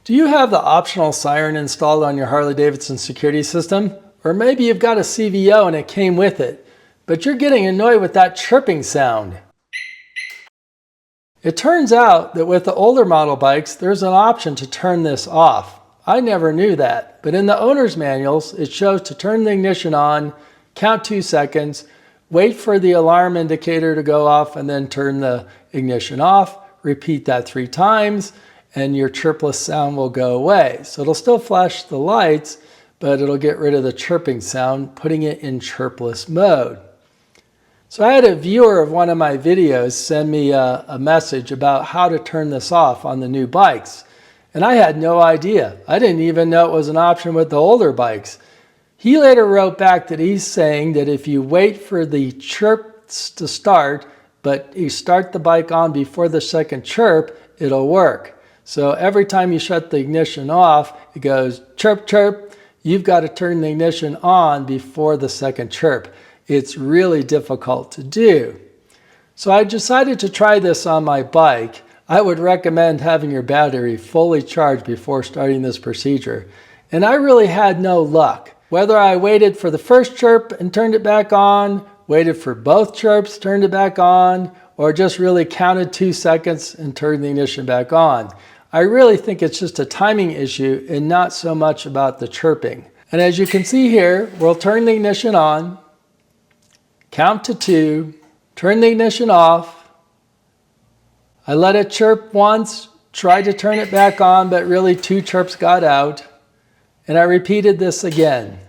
Do you have the optional siren installed on your Harley Davidson security system? Or maybe you've got a CVO and it came with it, but you're getting annoyed with that chirping sound. It turns out that with the older model bikes, there's an option to turn this off. I never knew that, but in the owner's manuals, it shows to turn the ignition on, count 2 seconds, wait for the alarm indicator to go off, and then turn the ignition off. Repeat that 3 times. And your chirpless sound will go away. So it'll still flash the lights, but it'll get rid of the chirping sound, putting it in chirpless mode. So I had a viewer of one of my videos send me a message about how to turn this off on the new bikes. And I had no idea. I didn't even know it was an option with the older bikes. He later wrote back that he's saying that if you wait for the chirps to start, but you start the bike on before the second chirp, it'll work. So every time you shut the ignition off, it goes chirp, chirp. You've got to turn the ignition on before the second chirp. It's really difficult to do. So I decided to try this on my bike. I would recommend having your battery fully charged before starting this procedure. And I really had no luck. Whether I waited for the first chirp and turned it back on, waited for both chirps, turned it back on, or just really counted 2 seconds and turned the ignition back on. I really think it's just a timing issue and not so much about the chirping. And as you can see here, we'll turn the ignition on, count to 2, turn the ignition off. I let it chirp once, tried to turn it back on, but really 2 chirps got out. And I repeated this again.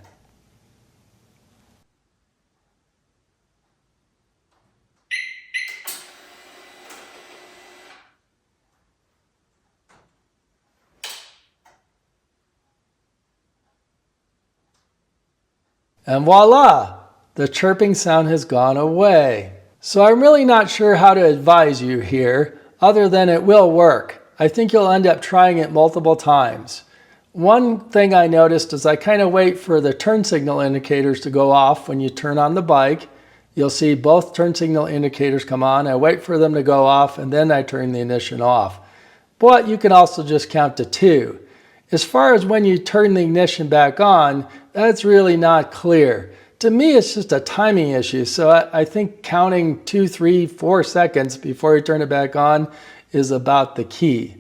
And voila, the chirping sound has gone away. So I'm really not sure how to advise you here, other than it will work. I think you'll end up trying it multiple times. One thing I noticed is I kind of wait for the turn signal indicators to go off when you turn on the bike. You'll see both turn signal indicators come on. I wait for them to go off and then I turn the ignition off. But you can also just count to 2. As far as when you turn the ignition back on, that's really not clear. To me, it's just a timing issue. So I think counting 2, 3, 4 seconds before you turn it back on is about the key.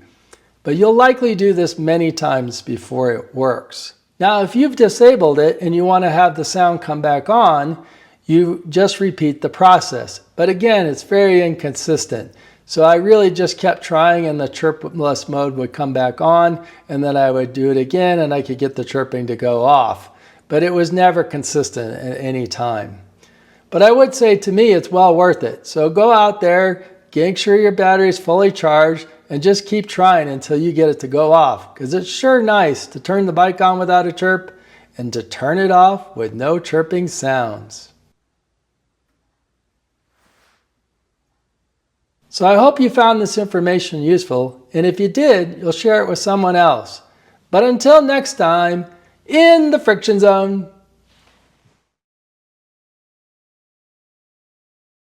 But you'll likely do this many times before it works. Now, if you've disabled it and you want to have the sound come back on, you just repeat the process. But again, it's very inconsistent. So I really just kept trying and the chirpless mode would come back on and then I would do it again and I could get the chirping to go off. But it was never consistent at any time. But I would say to me it's well worth it. So go out there, make sure your battery is fully charged and just keep trying until you get it to go off. Because it's sure nice to turn the bike on without a chirp and to turn it off with no chirping sounds. So I hope you found this information useful, and if you did, you'll share it with someone else. But until next time, in the friction zone.